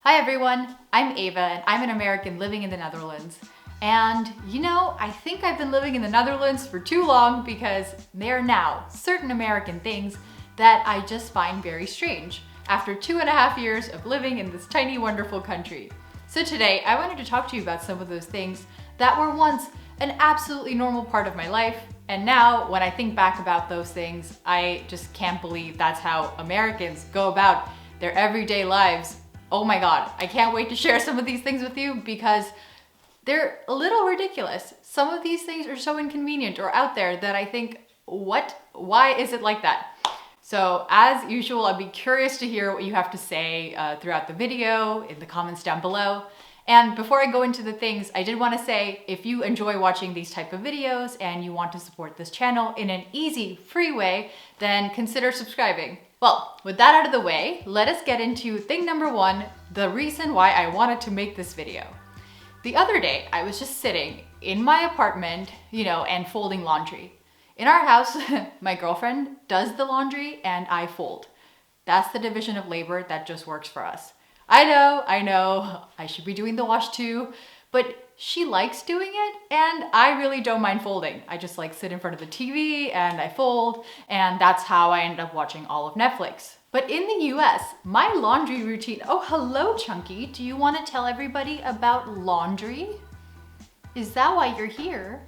Hi everyone, I'm Ava and I'm an American living in the Netherlands. And I think I've been living in the Netherlands for too long because there are now certain American things that I just find very strange after 2.5 years of living in this tiny, wonderful country. So today I wanted to talk to you about some of those things that were once an absolutely normal part of my life. And now when I think back about those things, I just can't believe that's how Americans go about their everyday lives. Oh my God, I can't wait to share some of these things with you because they're a little ridiculous. Some of these things are so inconvenient or out there that I think, what? Why is it like that? So as usual, I'd be curious to hear what you have to say throughout the video, in the comments down below. And before I go into the things, I did want to say, if you enjoy watching these type of videos and you want to support this channel in an easy, free way, then consider subscribing. Well, with that out of the way, let us get into thing number one, the reason why I wanted to make this video. The other day, I was just sitting in my apartment, and folding laundry. In our house, my girlfriend does the laundry and I fold. That's the division of labor that just works for us. I know, I should be doing the wash too, but she likes doing it and I really don't mind folding. I just sit in front of the TV and I fold, and that's how I end up watching all of Netflix. But in the US, my laundry routine, oh hello Chunky, do you want to tell everybody about laundry? Is that why you're here?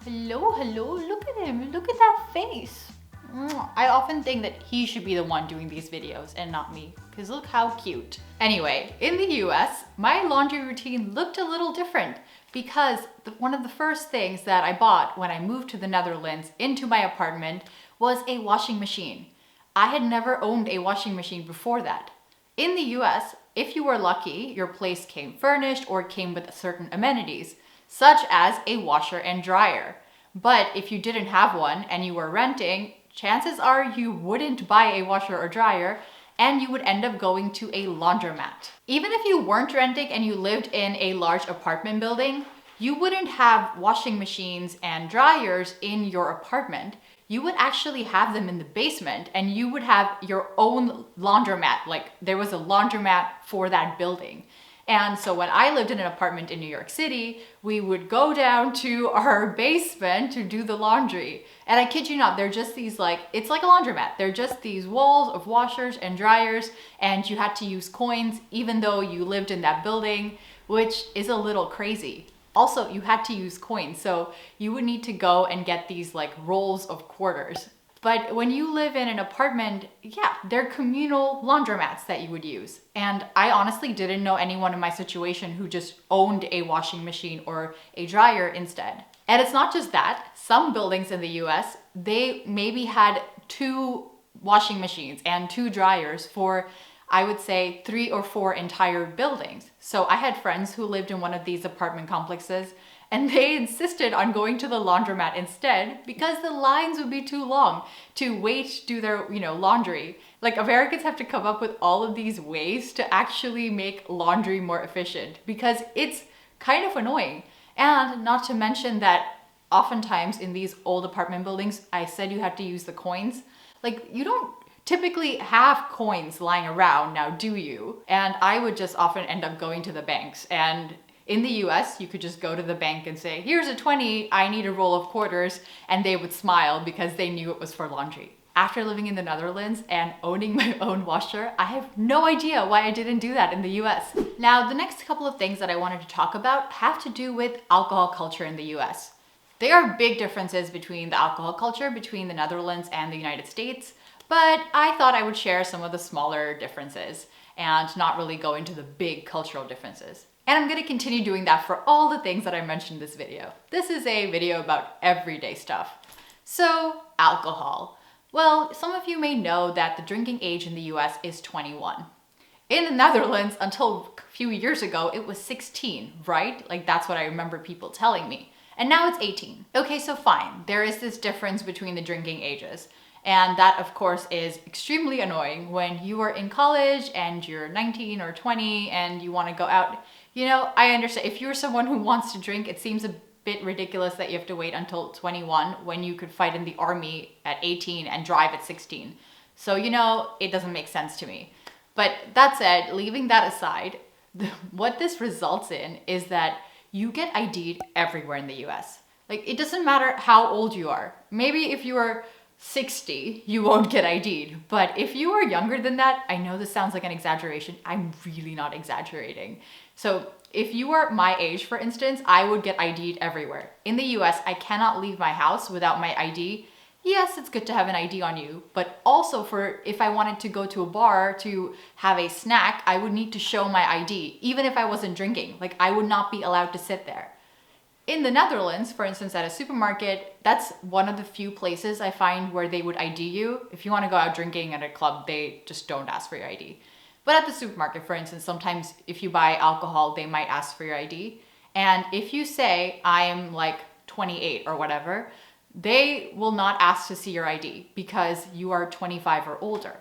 Hello, look at him, look at that face. I often think that he should be the one doing these videos and not me, because look how cute. Anyway, in the US, my laundry routine looked a little different because one of the first things that I bought when I moved to the Netherlands into my apartment was a washing machine. I had never owned a washing machine before that. In the US, if you were lucky, your place came furnished or came with certain amenities, such as a washer and dryer. But if you didn't have one and you were renting, chances are you wouldn't buy a washer or dryer and you would end up going to a laundromat. Even if you weren't renting and you lived in a large apartment building, you wouldn't have washing machines and dryers in your apartment. You would actually have them in the basement and you would have your own laundromat. Like there was a laundromat for that building. And so when I lived in an apartment in New York City, we would go down to our basement to do the laundry. And I kid you not, they're just these it's like a laundromat. They're just these walls of washers and dryers, and you had to use coins even though you lived in that building, which is a little crazy. Also, you had to use coins, so you would need to go and get these rolls of quarters. But when you live in an apartment, yeah, they're communal laundromats that you would use. And I honestly didn't know anyone in my situation who just owned a washing machine or a dryer instead. And it's not just that. Some buildings in the US, they maybe had 2 washing machines and 2 dryers for, I would say, 3 or 4 entire buildings. So I had friends who lived in one of these apartment complexes, and they insisted on going to the laundromat instead because the lines would be too long to wait to do their, laundry. Americans have to come up with all of these ways to actually make laundry more efficient because it's kind of annoying. And not to mention that oftentimes in these old apartment buildings, I said you had to use the coins. You don't typically have coins lying around now, do you? And I would just often end up going to the banks. And in the US, you could just go to the bank and say, here's a 20, I need a roll of quarters, and they would smile because they knew it was for laundry. After living in the Netherlands and owning my own washer, I have no idea why I didn't do that in the US. Now, the next couple of things that I wanted to talk about have to do with alcohol culture in the US. There are big differences between the alcohol culture between the Netherlands and the United States, but I thought I would share some of the smaller differences and not really go into the big cultural differences. And I'm gonna continue doing that for all the things that I mentioned in this video. This is a video about everyday stuff. So, alcohol. Well, some of you may know that the drinking age in the US is 21. In the Netherlands, until a few years ago, it was 16, right? That's what I remember people telling me. And now it's 18. Okay, so fine. There is this difference between the drinking ages. And that, of course, is extremely annoying when you are in college and you're 19 or 20 and you want to go out. I understand. If you're someone who wants to drink, it seems a bit ridiculous that you have to wait until 21 when you could fight in the army at 18 and drive at 16. So, it doesn't make sense to me. But that said, leaving that aside, what this results in is that you get ID'd everywhere in the US. Like, it doesn't matter how old you are. Maybe if you are 60, you won't get ID'd. But if you are younger than that, I know this sounds like an exaggeration. I'm really not exaggerating. So if you are my age, for instance, I would get ID'd everywhere. In the US, I cannot leave my house without my ID. Yes, it's good to have an ID on you, but also for if I wanted to go to a bar to have a snack, I would need to show my ID, even if I wasn't drinking. Like, I would not be allowed to sit there. In the Netherlands, for instance, at a supermarket, that's one of the few places I find where they would ID you. If you want to go out drinking at a club, they just don't ask for your ID. But at the supermarket, for instance, sometimes if you buy alcohol, they might ask for your ID. And if you say, I am like 28 or whatever, they will not ask to see your ID because you are 25 or older.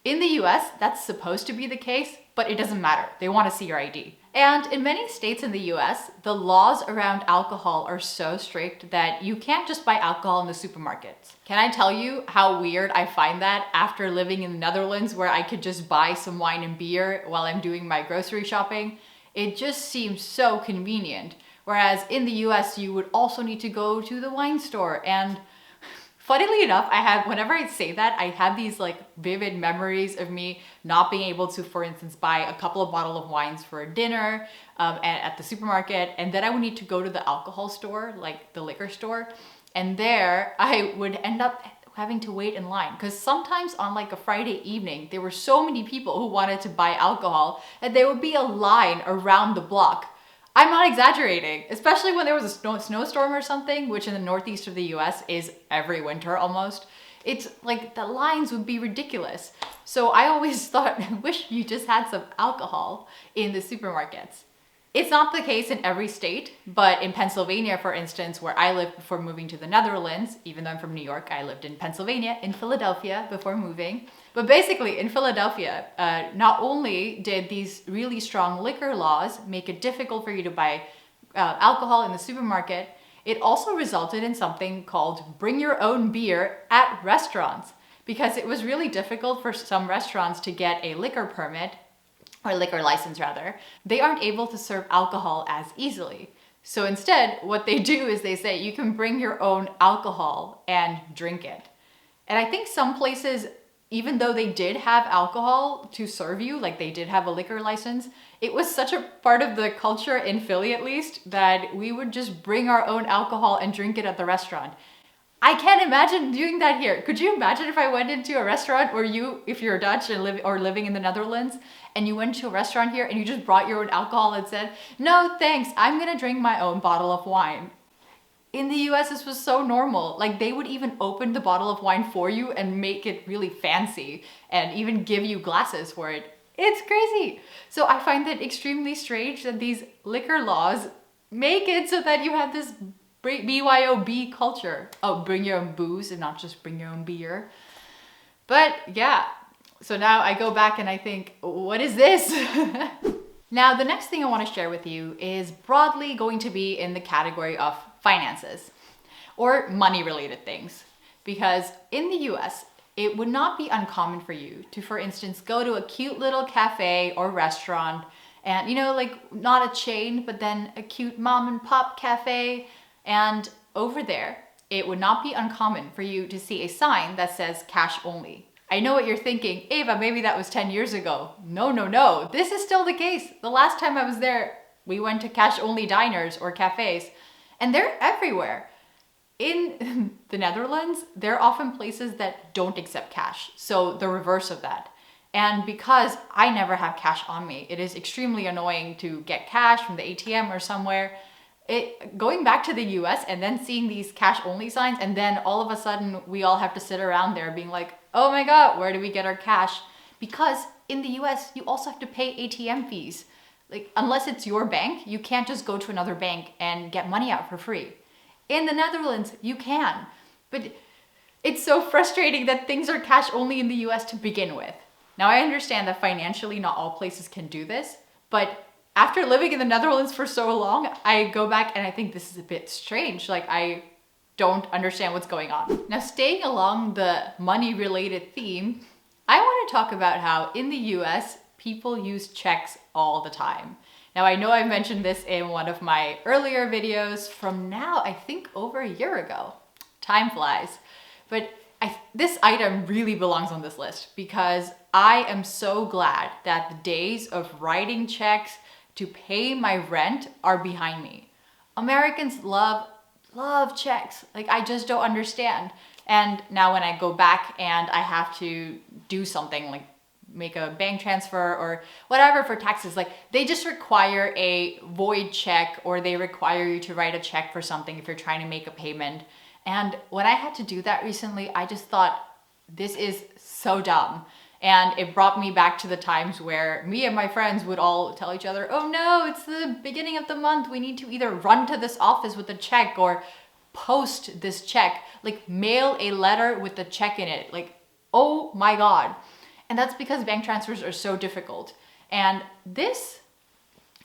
In the US, that's supposed to be the case, but it doesn't matter. They want to see your ID. And in many states in the US, the laws around alcohol are so strict that you can't just buy alcohol in the supermarkets. Can I tell you how weird I find that after living in the Netherlands, where I could just buy some wine and beer while I'm doing my grocery shopping? It just seems so convenient. Whereas in the US, you would also need to go to the wine store. And funnily enough, whenever I say that, I have these like vivid memories of me not being able to, for instance, buy a couple of bottles of wines for dinner at the supermarket. And then I would need to go to the alcohol store, like the liquor store. And there I would end up having to wait in line, because sometimes on like a Friday evening, there were so many people who wanted to buy alcohol and there would be a line around the block. I'm not exaggerating, especially when there was a snowstorm or something, which in the northeast of the US is every winter almost. It's like the lines would be ridiculous. So I always thought, I wish you just had some alcohol in the supermarkets. It's not the case in every state, but in Pennsylvania, for instance, where I lived before moving to the Netherlands, even though I'm from New York, I lived in Pennsylvania, in Philadelphia before moving. But basically in Philadelphia, not only did these really strong liquor laws make it difficult for you to buy alcohol in the supermarket, it also resulted in something called bring your own beer at restaurants, because it was really difficult for some restaurants to get a liquor permit, or liquor license rather. They aren't able to serve alcohol as easily. So instead, what they do is they say you can bring your own alcohol and drink it. And I think some places, even though they did have alcohol to serve you, like they did have a liquor license, it was such a part of the culture in Philly at least, that we would just bring our own alcohol and drink it at the restaurant. I can't imagine doing that here. Could you imagine if I went into a restaurant, or if you're Dutch and living in the Netherlands, and you went to a restaurant here and you just brought your own alcohol and said, no thanks, I'm gonna drink my own bottle of wine. In the US, this was so normal. Like, they would even open the bottle of wine for you and make it really fancy and even give you glasses for it. It's crazy. So I find it extremely strange that these liquor laws make it so that you have this BYOB culture. Oh, bring your own booze and not just bring your own beer. But yeah, so now I go back and I think, what is this? Now, the next thing I want to share with you is broadly going to be in the category of finances or money related things. Because in the US, it would not be uncommon for you to, for instance, go to a cute little cafe or restaurant and, you know, like not a chain, but then a cute mom and pop cafe. And over there, it would not be uncommon for you to see a sign that says cash only. I know what you're thinking, Ava, maybe that was 10 years ago. No. This is still the case. The last time I was there, we went to cash only diners or cafes, and they're everywhere. In the Netherlands, there are often places that don't accept cash. So the reverse of that. And because I never have cash on me, it is extremely annoying to get cash from the ATM or somewhere. Going back to the US and then seeing these cash only signs, and then all of a sudden we all have to sit around there being like, oh my God, where do we get our cash? Because in the US, you also have to pay ATM fees. Like, unless it's your bank, you can't just go to another bank and get money out for free. In the Netherlands, you can. But it's so frustrating that things are cash only in the US to begin with. Now, I understand that financially not all places can do this, but after living in the Netherlands for so long, I go back and I think this is a bit strange. Like, I don't understand what's going on. Now, staying along the money-related theme, I want to talk about how in the US, people use checks all the time. Now, I know I mentioned this in one of my earlier videos from now, I think over a year ago. Time flies. But this item really belongs on this list because I am so glad that the days of writing checks to pay my rent are behind me. Americans love checks. Like, I just don't understand. And now when I go back and I have to do something like make a bank transfer or whatever for taxes, like they just require a void check or they require you to write a check for something if you're trying to make a payment. And when I had to do that recently, I just thought, this is so dumb. And it brought me back to the times where me and my friends would all tell each other, oh no, it's the beginning of the month. We need to either run to this office with a check or post this check, like mail a letter with the check in it. Like, oh my God. And that's because bank transfers are so difficult. And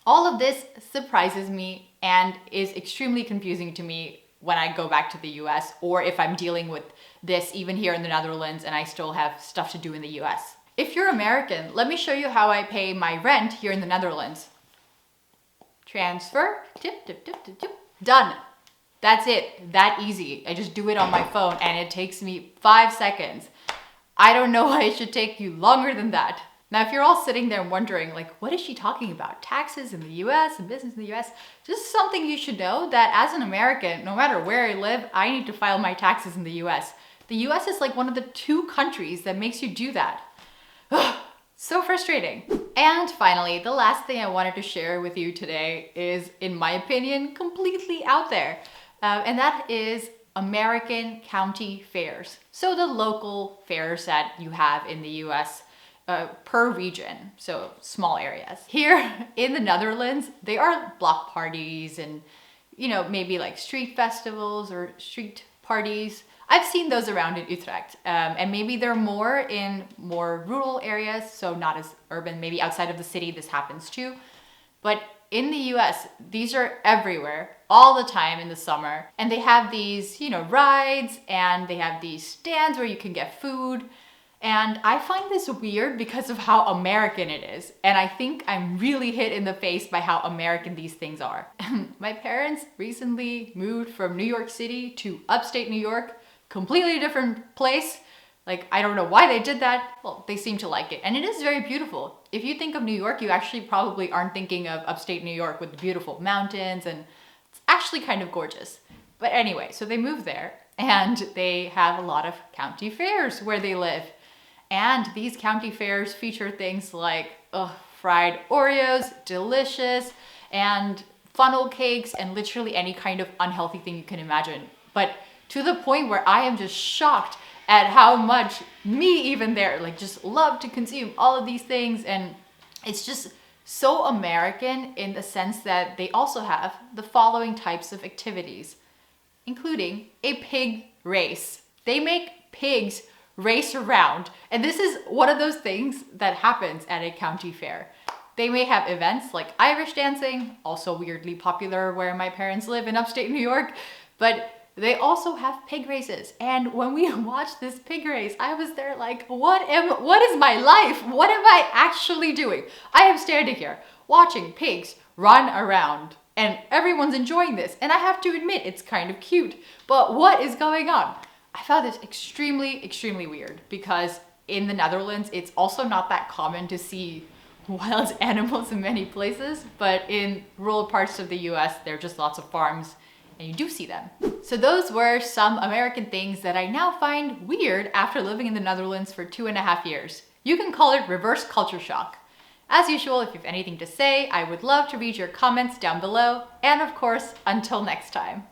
all of this surprises me and is extremely confusing to me when I go back to the US, or if I'm dealing with this even here in the Netherlands and I still have stuff to do in the US. If you're American, let me show you how I pay my rent here in the Netherlands. Transfer, tip, tip, tip, tip, tip, done. That's it, that easy. I just do it on my phone and it takes me 5 seconds. I don't know why it should take you longer than that. Now, if you're all sitting there wondering, like, what is she talking about? Taxes in the US and business in the US? Just something you should know that as an American, no matter where I live, I need to file my taxes in the US. The US is like one of the 2 countries that makes you do that. So frustrating. And finally, the last thing I wanted to share with you today is, in my opinion, completely out there. And that is American county fairs. So the local fairs that you have in the US per region, so small areas. Here in the Netherlands, they are block parties and, you know, maybe like street festivals or street parties. I've seen those around in Utrecht, and maybe they're more in more rural areas, so not as urban. Maybe outside of the city this happens too. But in the US, these are everywhere, all the time in the summer. And they have these, you know, rides, and they have these stands where you can get food. And I find this weird because of how American it is. And I think I'm really hit in the face by how American these things are. My parents recently moved from New York City to upstate New York, completely different place. Like, I don't know why they did that. Well, they seem to like it. And it is very beautiful. If you think of New York, you actually probably aren't thinking of upstate New York with the beautiful mountains, and it's actually kind of gorgeous. But anyway, so they moved there and they have a lot of county fairs where they live. And these county fairs feature things like fried Oreos, delicious, and funnel cakes, and literally any kind of unhealthy thing you can imagine. But to the point where I am just shocked at how much me even there, like, just love to consume all of these things. And it's just so American in the sense that they also have the following types of activities, including a pig race. They make pigs race around. And this is one of those things that happens at a county fair. They may have events like Irish dancing, also weirdly popular where my parents live in upstate New York, but they also have pig races. And when we watched this pig race, I was there like, what is my life? What am I actually doing? I am standing here watching pigs run around and everyone's enjoying this. And I have to admit, it's kind of cute, but what is going on? I found this extremely, extremely weird because in the Netherlands, it's also not that common to see wild animals in many places, but in rural parts of the US, there are just lots of farms and you do see them. So those were some American things that I now find weird after living in the Netherlands for 2.5 years. You can call it reverse culture shock. As usual, if you have anything to say, I would love to read your comments down below. And of course, until next time.